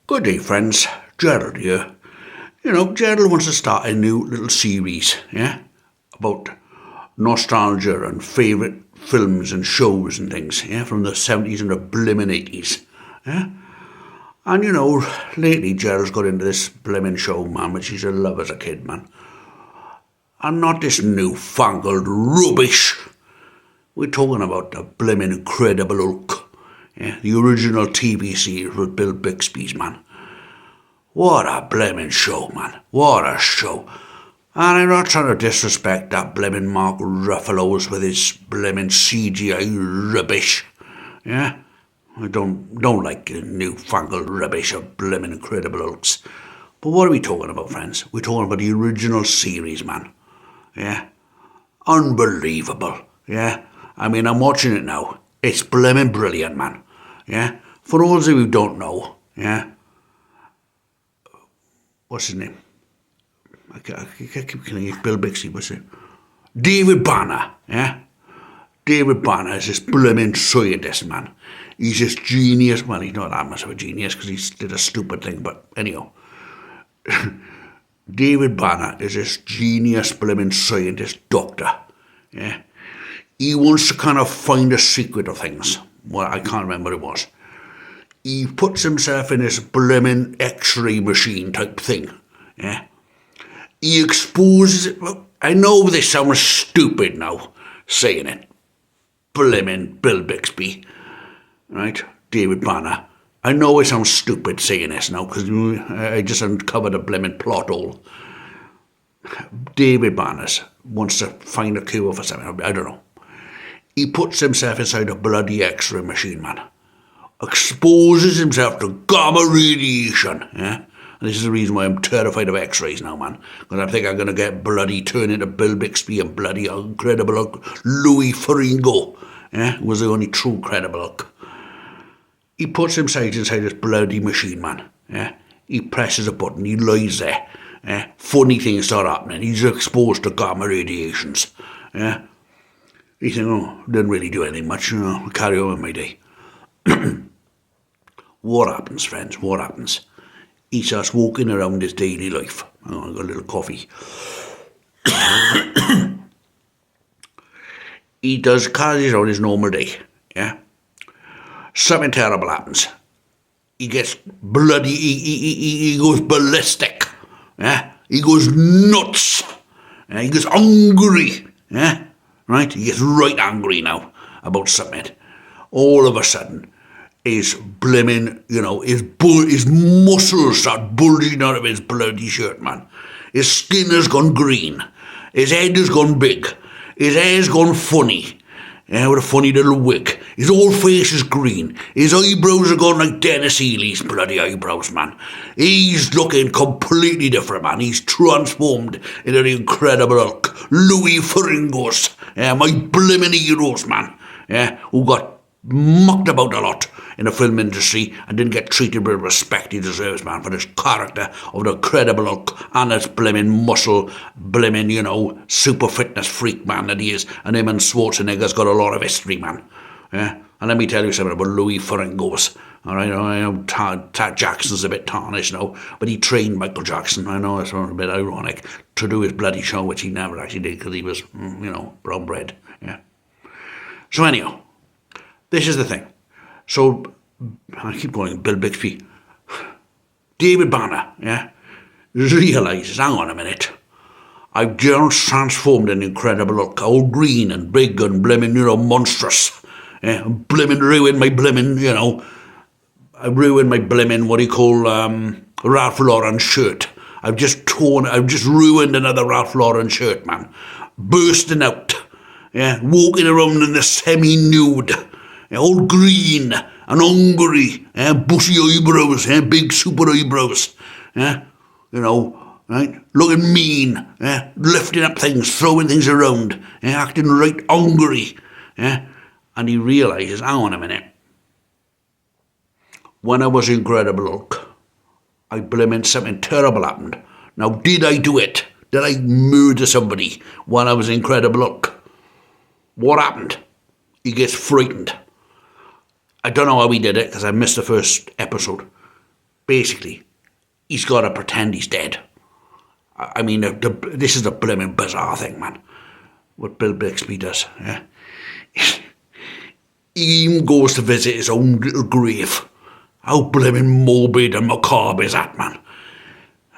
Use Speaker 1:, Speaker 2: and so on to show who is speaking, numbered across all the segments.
Speaker 1: Good day, friends. Gerald here. Gerald wants to start a new little series, yeah, about nostalgia and favourite films and shows and things, yeah, from the 70s and the blimmin' 80s, yeah. And lately Gerald's got into this blimmin' show, man, which he's a love as a kid, man. And not this newfangled rubbish. We're talking about the blimmin' Incredible Hulk, yeah, the original TV series with Bill Bixby's, man. What a blimmin' show, man. What a show. And I'm not trying to disrespect that blimmin' Mark Ruffalo's with his blimmin' CGI rubbish. Yeah? I don't like the newfangled rubbish of blimmin' Incredible Hulks. But what are we talking about, friends? We're talking about the original series, man. Yeah? Unbelievable. Yeah? I mean, I'm watching it now. It's blimmin' brilliant, man. Yeah? For those of you who don't know, yeah? What's his name? I keep killing it. Bill Bixby, what's it? David Banner, yeah? David Banner is this blimmin' scientist, man. He's this genius. Well, he's not that much of a genius because he did a stupid thing, but anyhow. David Banner is this genius blimmin' scientist doctor, yeah? He wants to kind of find a secret of things. Well, I can't remember what it was. He puts himself in this blimmin' X-ray machine type thing, yeah? He exposes it. Well, I know this sounds stupid now, saying it. Blimmin' Bill Bixby, right? David Banner. I know it sounds stupid saying this now, because I just uncovered a blimmin' plot hole. David Banner wants to find a cure for something, I don't know. He puts himself inside a bloody X-ray machine, man. Exposes himself to gamma radiation, yeah? And this is the reason why I'm terrified of X-rays now, man. Because I think I'm going to get bloody turned into Bill Bixby and bloody Incredible Hulk Louis Ferrigno, yeah? Who was the only true Incredible Hulk. He puts himself inside this bloody machine, man, yeah? He presses a button, he lies there, yeah? Funny things start happening. He's exposed to gamma radiations, yeah? He thinks, didn't really do anything much, carry on with my day. What happens, friends? What happens? He starts walking around his daily life. I got a little coffee. He carries on his normal day, yeah? Something terrible happens. He gets bloody, he goes ballistic, yeah? He goes nuts, yeah? He gets hungry, yeah? Right? He gets right angry now about something. All of a sudden, his blimmin', his muscles start bulging out of his bloody shirt, man. His skin has gone green. His head has gone big. His hair's gone funny. Yeah, with a funny little wig. His whole face is green. His eyebrows are gone like Dennis Healy's bloody eyebrows, man. He's looking completely different, man. He's transformed into the Incredible Hulk. Louis Ferrigno's. Yeah, my blimmin' heroes, man. Yeah, who got mucked about a lot in the film industry and didn't get treated with the respect he deserves, man, for this character of the Incredible Hulk and this blimmin' muscle, blimmin', super fitness freak, man, that he is. And him and Schwarzenegger's got a lot of history, man. Yeah? And let me tell you something about Louis Ferrigno's. All right, I know Jackson's a bit tarnished now, but he trained Michael Jackson. I know it's a bit ironic to do his bloody show, which he never actually did because he was, brown bread. Yeah. So anyhow, this is the thing. So, I keep going, Bill Bixby. David Banner, yeah, realises, hang on a minute, I've just transformed an Incredible Hulk, all green and big and blimmin', monstrous. Yeah, blimmin' ruined my blimmin', I ruined my blimmin', Ralph Lauren shirt. I've just ruined another Ralph Lauren shirt, man. Bursting out, yeah, walking around in the semi-nude. All green and hungry, bushy eyebrows, big super eyebrows, right? Looking mean, lifting up things, throwing things around, acting right hungry, and he realises, hang on a minute, when I was Incredible Hulk, I blimmin' something terrible happened. Now, did I do it? Did I murder somebody when I was Incredible Hulk? What happened? He gets frightened. I don't know how he did it because I missed the first episode. basically, he's got to pretend he's dead. I mean, this is the blimmin' bizarre thing, man. What Bill Bixby does. Yeah? He even goes to visit his own little grave. How blimmin' morbid and macabre is that, man?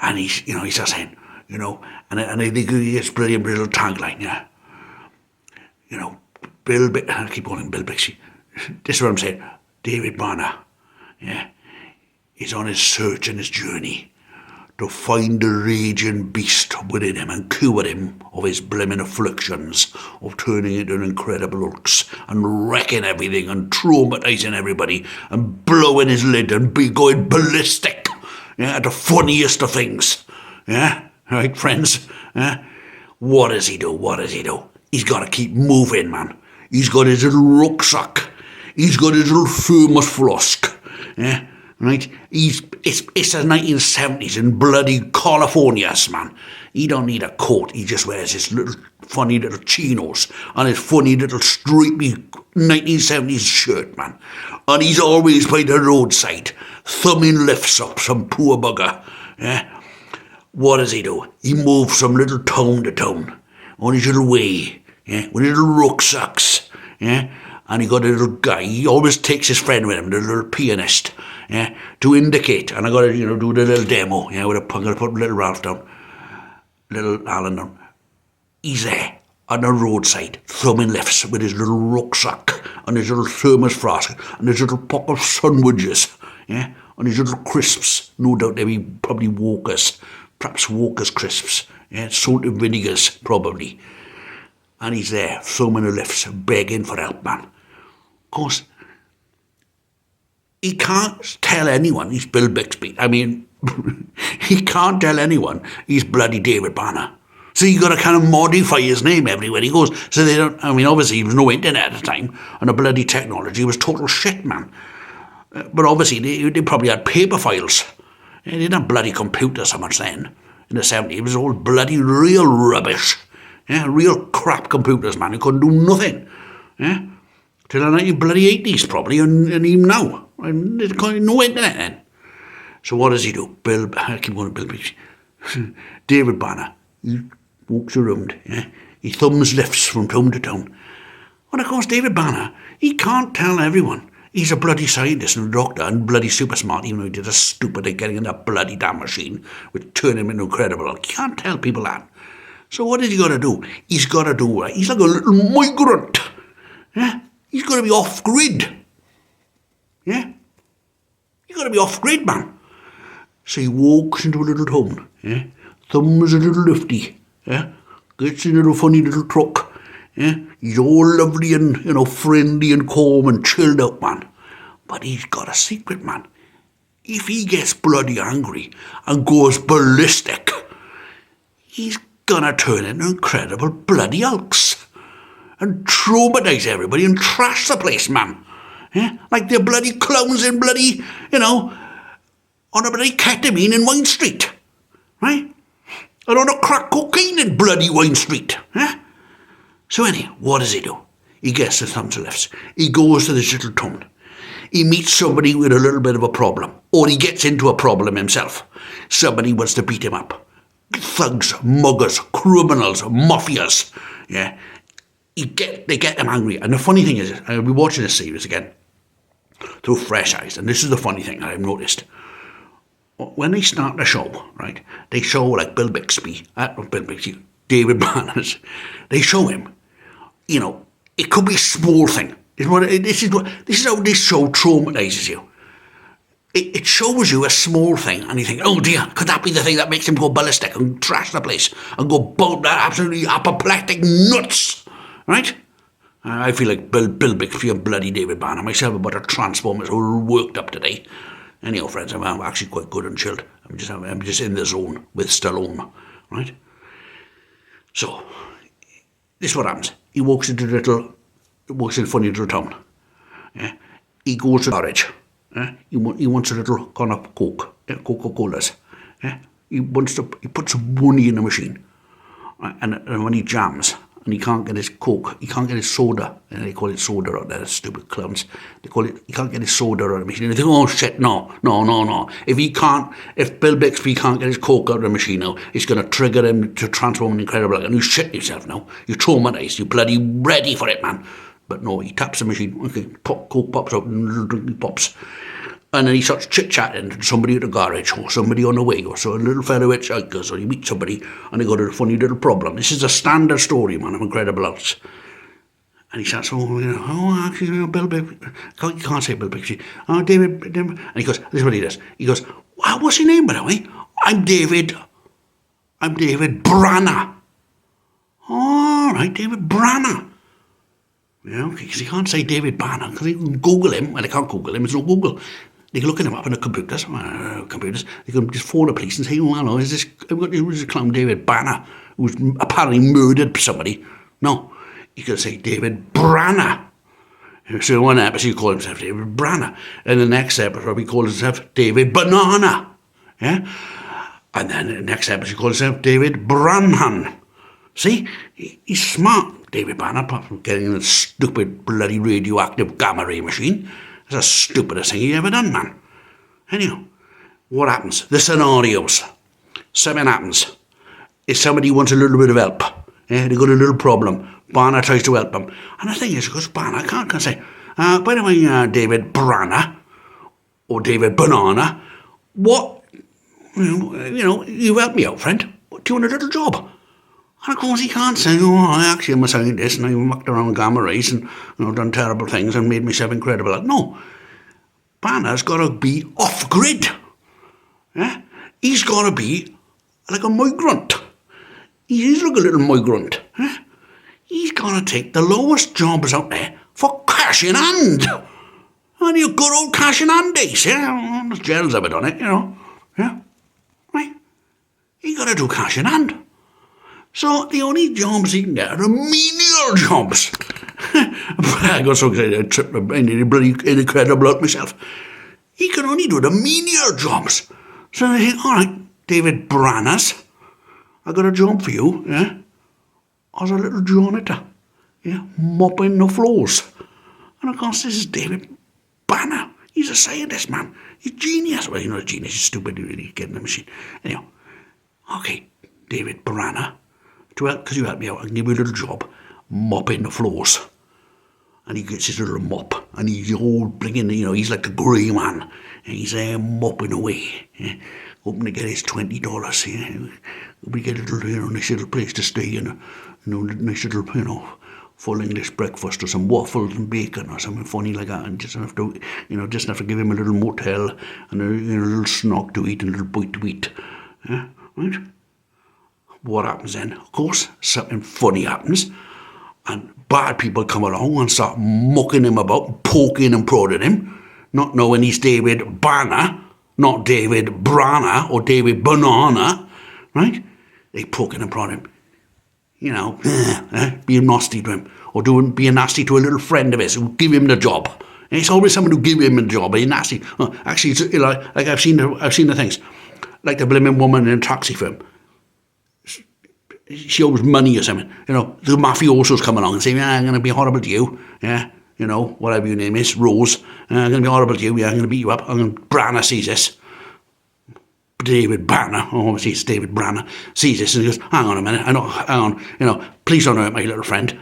Speaker 1: And he's just saying, and I think it's brilliant little tagline, yeah. I keep calling him Bill Bixby. This is what I'm saying. David Banner, yeah, is on his search and his journey to find the raging beast within him and cure him of his blimmin' afflictions of turning into an incredible hulks and wrecking everything and traumatising everybody and blowing his lid and going ballistic, yeah, at the funniest of things, yeah, right, friends, yeah. What does he do? He's got to keep moving, man. He's got his little rucksack. He's got his little thermos flask, yeah. Right, it's the 1970s in bloody California, man. He don't need a coat. He just wears his little funny little chinos and his funny little stripy 1970s shirt, man. And he's always by the roadside, thumbing lifts up some poor bugger. Yeah. What does he do? He moves from little town to town on his little way, yeah, with little rucksacks, yeah. And he got a little guy. He always takes his friend with him, the little pianist, yeah, to indicate. And I got to, do the little demo, yeah, I'm going to put little Ralph down, little Alan down. He's there on the roadside, thumbing lifts with his little rucksack and his little thermos flask and his little pack of sandwiches, yeah, and his little crisps. No doubt they'll be probably Walkers, perhaps Walkers crisps, yeah, salt and vinegars, probably. And he's there, thumbing the lifts, begging for help, man. Of course, he can't tell anyone he's Bill Bixby. I mean, he can't tell anyone he's bloody David Banner. So you got to kind of modify his name everywhere he goes. So they don't, obviously there was no internet at the time, and the bloody technology was total shit, man. But obviously they probably had paper files. They didn't have bloody computers so much then. In the 70s, it was all bloody real rubbish. Yeah, real crap computers, man. You couldn't do nothing. Yeah, till the 1980s probably, and even now. And there's no internet then. So what does he do? I keep going to Bill Bixby. David Banner. He walks around. Yeah, he thumbs lifts from town to town. And of course, David Banner, he can't tell everyone he's a bloody scientist and a doctor and bloody super smart, even though he did a stupid thing getting in that bloody damn machine, which turned him into incredible. He can't tell people that. So what has he got to do? He's got to do, he's like a little migrant. Yeah? He's got to be off-grid. Yeah? He's got to be off-grid, man. So he walks into a little town, yeah? Thumbs a little lifty, yeah? Gets in a little funny little truck, yeah? He's all lovely and, friendly and calm and chilled out, man. But he's got a secret, man. If he gets bloody angry and goes ballistic, he's gonna turn into incredible bloody hulks and traumatise everybody and trash the place, man. Yeah? Like they're bloody clowns in bloody, on a bloody ketamine in Wine Street. Right? And on a crack cocaine in bloody Wine Street. Yeah? So anyway, what does he do? He gets the thumbs and lifts. He goes to this little town. He meets somebody with a little bit of a problem. Or he gets into a problem himself. Somebody wants to beat him up. Thugs, muggers, criminals, mafias, yeah. They get them angry. And the funny thing is, I'll be watching this series again through fresh eyes. And this is the funny thing that I've noticed. When they start the show, right, they show like David Banner's. They show him, it could be a small thing. This is how this show traumatises you. It shows you a small thing, and you think, oh dear, could that be the thing that makes him go ballistic and trash the place and go absolutely apoplectic nuts, right? I feel like Bill Bixby and bloody David Banner myself about a Transformers all worked up today. Anyhow, friends, I'm actually quite good and chilled. I'm just in the zone with Stallone, right? So, this is what happens. He walks in a funny little town. Yeah? He goes to the garage. He wants a little kind of Coke, Coca-Colas. He puts some money in the machine, and when he jams, and he can't get his Coke, he can't get his soda, and they call it soda out there, stupid clowns. They call it, he can't get his soda out of the machine. And they think, oh shit, no. If Bill Bixby can't get his Coke out of the machine now, it's going to trigger him to transform an incredible, and you shit yourself now. You're traumatized, you're bloody ready for it, man. But no, he taps the machine, okay, Coke pops out, and little drink pops. And then he starts chit-chatting to somebody at the garage or somebody on the way, or so a little fellow hitchhikers, or you meet somebody and they got a funny little problem. This is a standard story, man, of Incredible Hulks. And he starts, actually, Bill Bixby. You can't say Bill Bixby. Oh, David. And he goes, this is what he does. He goes, what's your name, by the way? I'm David Branner. All right, David Branner. Yeah, okay, because he can't say David Banner, because he can Google him. Well, they can't Google him, there's no Google. They can look at him up on the computers. They can just phone the police and say, oh, hello, is this clown David Banner, who's apparently murdered somebody? No, he can say David Branner. So one episode he called himself David Branner, and the next episode he called himself David Banana. Yeah? And then the next episode he called himself David Branhan. See? He's smart, David Banner, apart from getting the stupid bloody radioactive gamma ray machine. It's the stupidest thing he ever done, man. Anyhow, what happens? The scenarios. Something happens. If somebody wants a little bit of help, they've got a little problem, Banner tries to help them. And the thing is, because Banner can't say, by the way, David Branner, or David Banana, what, you help me out, friend. Do you want a little job? And of course he can't say, actually I'm a scientist and I mucked around gamma rays and done terrible things and made myself incredible. No. Banner's got to be off-grid. Yeah? He's got to be like a migrant. He's like a little migrant. Yeah? He's got to take the lowest jobs out there for cash in hand. And your good old cash in hand days. Yeah? The jails ever done it, Yeah? Right? He got to do cash in hand. So the only jobs he can get are menial jobs. I got so excited I tripped my bloody incredible out myself. He can only do the menial jobs. So I think, all right, David Branners, I got a job for you, yeah? As a little janitor, yeah, mopping the floors. And of course, this is David Banner. He's a scientist, man. He's genius. Well, he's not a genius, he's stupid, really, getting the machine. Anyhow, okay, David Branner. Because you helped me out, I can give you a little job mopping the floors. And he gets his little mop, and he's all bringing, he's like the grey man, and he's there mopping away, hoping to get his $20, hoping to get a little, nice little place to stay, and nice little, full English breakfast, or some waffles and bacon, or something funny like that, and just have to give him a little motel, and a little snog to eat, and a little bite to eat, yeah, right? What happens then? Of course, something funny happens, and bad people come along and start mucking him about, poking and prodding him, not knowing he's David Banner, not David Branner or David Banana, right? They poking and prodding him, being nasty to him, or being nasty to a little friend of his who give him the job. And it's always someone who give him a job, being nasty. Actually, it's like I've seen the things, like the blimmin' woman in a taxi film. She owes money or something, the mafiosos come along and say, I'm going to be horrible to you, whatever your name is, Rose, I'm going to be horrible to you, I'm going to beat you up, Branner sees this, David Banner, obviously it's David Branner, sees this and he goes, hang on a minute, hang on, please don't hurt my little friend,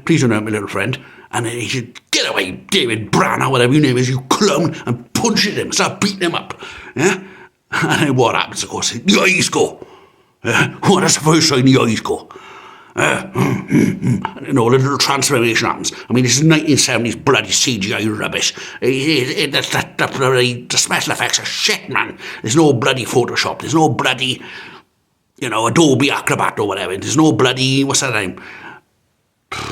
Speaker 1: please don't hurt my little friend, and he said, get away, David Branner, whatever your name is, you clown, and punches him, start beating him up, and then what happens, of course, the eyes go. That's the first sign the eyes go. A little transformation happens. I mean, this is 1970s bloody CGI rubbish. The special effects are shit, man. There's no bloody Photoshop. There's no bloody, Adobe Acrobat or whatever. There's no bloody, what's that name?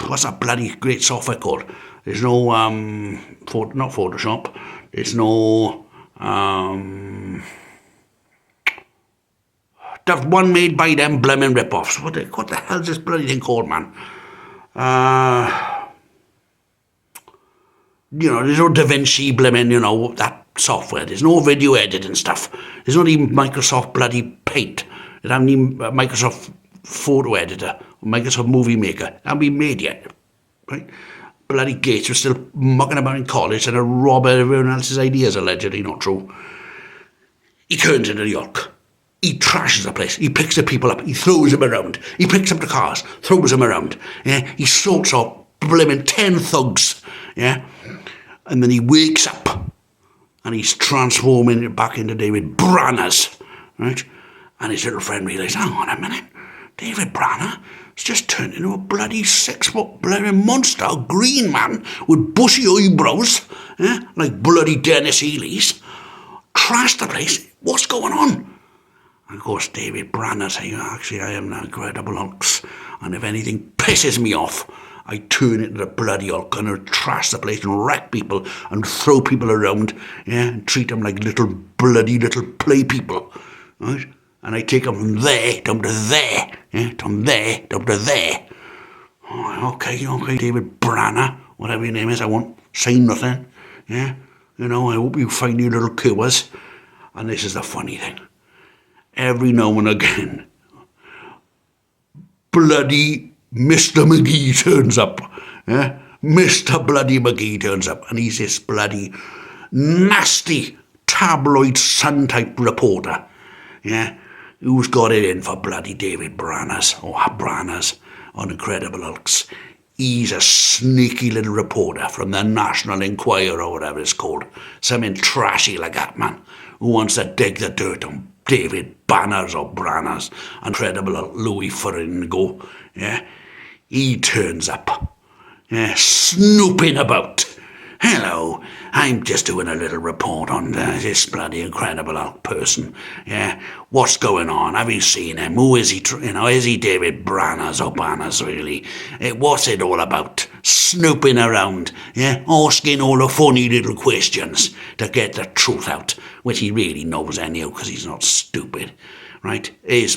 Speaker 1: What's that bloody great software called? There's no, not Photoshop. There's no, the one made by them blimmin' rip-offs. What the hell's this bloody thing called, man? There's no Da Vinci blimmin', that software. There's no video editing stuff. There's not even Microsoft bloody Paint. There's not even Microsoft photo editor, Microsoft Movie Maker. Hadn't been made yet, right? Bloody Gates was still mucking about in college and rob everyone else's ideas, allegedly not true. He turns into the Hulk. He trashes the place. He picks the people up. He throws them around. He picks up the cars, throws them around. Yeah, he sorts out blimmin' 10 thugs. Yeah, and then he wakes up and he's transforming back into David Branners, right? And his little friend realises, hang on a minute, David Branner has just turned into a bloody 6-foot bloody monster, a green man with bushy eyebrows, like bloody Dennis Healy's. Trashed the place. What's going on? And of course, David Branner saying, actually, I am the Incredible Hulks, and if anything pisses me off, I turn into the bloody Hulk and I trash the place and wreck people and throw people around, and treat them like little play people, right? And I take them from there down to there, from there down to there. Oh, okay, David Branner, whatever your name is, I won't say nothing, I hope you find your little cures. And this is the funny thing. Every now and again, bloody Mr. McGee turns up. Mr. bloody McGee turns up, and he's this bloody nasty tabloid Sun-type reporter, who's got it in for bloody David Branners on Incredible Hulks. He's a sneaky little reporter from the National Enquirer or whatever it's called. Something trashy like that, man, who wants to dig the dirt on David Banners or Branners, Incredible Hulk Louis Ferrigno. He turns up, snooping about. Hello, I'm just doing a little report on this bloody Incredible Hulk person. What's going on? Have you seen him? Who is he? Is he David Branners or Banners, really? What's it all about? Snooping around, asking all the funny little questions to get the truth out, which he really knows anyhow because he's not stupid. Right?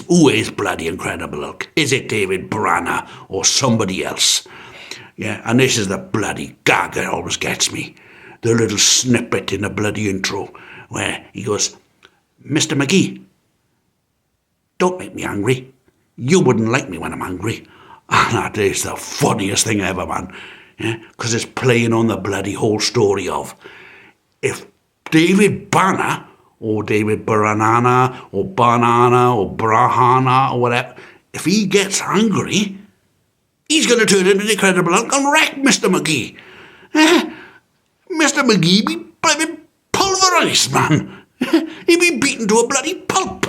Speaker 1: Who is bloody Incredible Hulk? Is it David Branner or somebody else? And this is the bloody gag that always gets me. The little snippet in the bloody intro where he goes, Mr. McGee, don't make me angry. You wouldn't like me when I'm angry. And that is the funniest thing ever, man. Because it's playing on the bloody whole story of if David Banner or David Banana or Brahana or whatever, if he gets angry, he's going to turn into the Incredible Hulk and wreck Mr. McGee. Mr. McGee be bloody pulverised, man. He'd be beaten to a bloody pulp.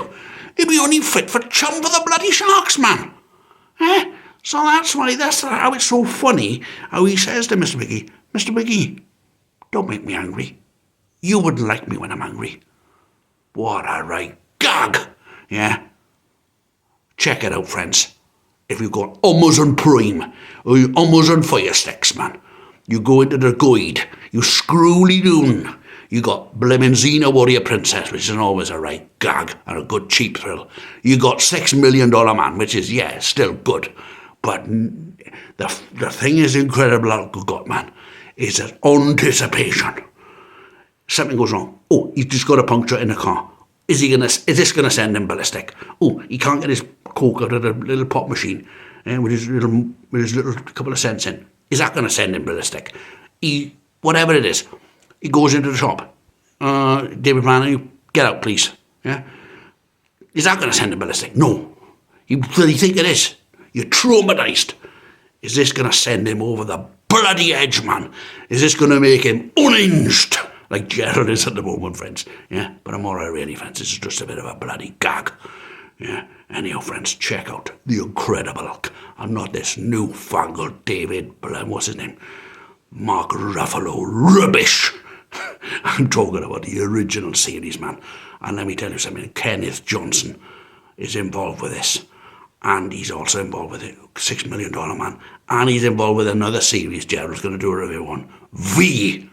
Speaker 1: He'd be only fit for chum for the bloody sharks, man. So that's how it's so funny how he says to Mr. McGee, don't make me angry. You wouldn't like me when I'm angry. What a right gag. Check it out, friends. If you've got Amazon Prime or Amazon Fire Sticks, man, you go into the guide, you scroll down, you got blimmin' Xena Warrior Princess, which is always a right gag and a good cheap thrill. You got $6 Million Man, which is, still good. But the thing is Incredible Hulk got, man, is that anticipation. Something goes wrong. Oh, he's just got a puncture in the car. Is this gonna send him ballistic? Oh, he can't get his coke out of the little pop machine with his little couple of cents in. Is that gonna send him ballistic? Whatever it is, he goes into the shop. David Banner, you get out, please. Is that gonna send him ballistic? No. You really think it is? You're traumatised. Is this gonna send him over the bloody edge, man? Is this gonna make him unhinged? Like Gerald is at the moment, friends. But I'm alright, really, friends. This is just a bit of a bloody gag. Anyhow, friends, check out the Incredible Hulk. And not this newfangled David, what's his name? Mark Ruffalo rubbish. I'm talking about the original series, man. And let me tell you something. Kenneth Johnson is involved with this. And he's also involved with it, $6 Million Man. And he's involved with another series Gerald's going to do a review on. V.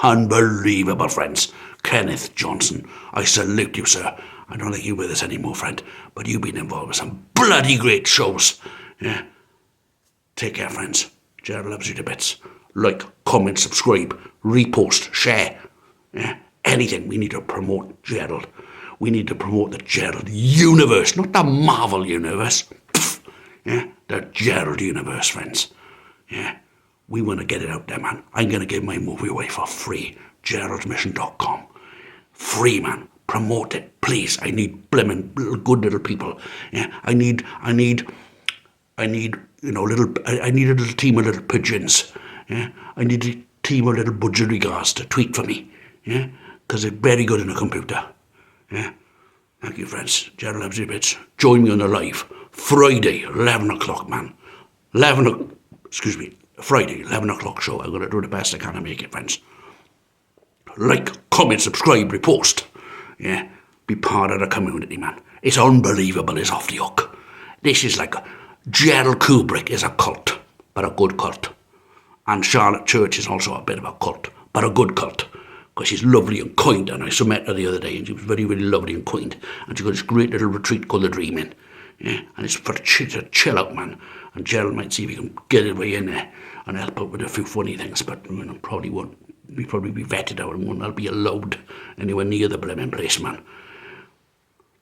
Speaker 1: Unbelievable, friends. Kenneth Johnson, I salute you, sir. I don't think you're with us anymore, friend, but you've been involved with some bloody great shows. Take care, friends. Gerald loves you to bits. Like, comment, subscribe, repost, share. Anything we need to promote Gerald. We need to promote the Gerald universe, not the Marvel universe. Pfft, yeah, the Gerald universe, friends. Yeah, we want to get it out there, man. I'm going to give my movie away for free. Gerald'sMission.com. Free, man. Promote it, please. I need blimmin' good little people. Yeah, I need, I need a little team of little pigeons. Yeah, I need a team of little budgerigars to tweet for me. Yeah, because they're very good in a computer. Yeah, thank you, friends. Gerald loves you bits. Join me on the live Friday, 11 o'clock, man. Friday, 11 o'clock show. I'm going to do the best I can to make it, friends. Like, comment, subscribe, repost. Yeah, be part of the community, man. It's unbelievable. It's off the hook. This is like Gerald Kubrick is a cult, but a good cult. And Charlotte Church is also a bit of a cult, but a good cult. Because she's lovely and kind, and I met her the other day, and she was very, very lovely and kind. And she got this great little retreat called The Dream Inn. Yeah, and it's for to chill out, man. And Gerald might see if he can get his way in there and help out with a few funny things, but probably won't. We'll probably be vetted out and won't all be allowed anywhere near the blimmin' place, man.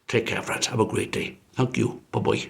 Speaker 1: Take care, friends. Have a great day. Thank you. Bye-bye.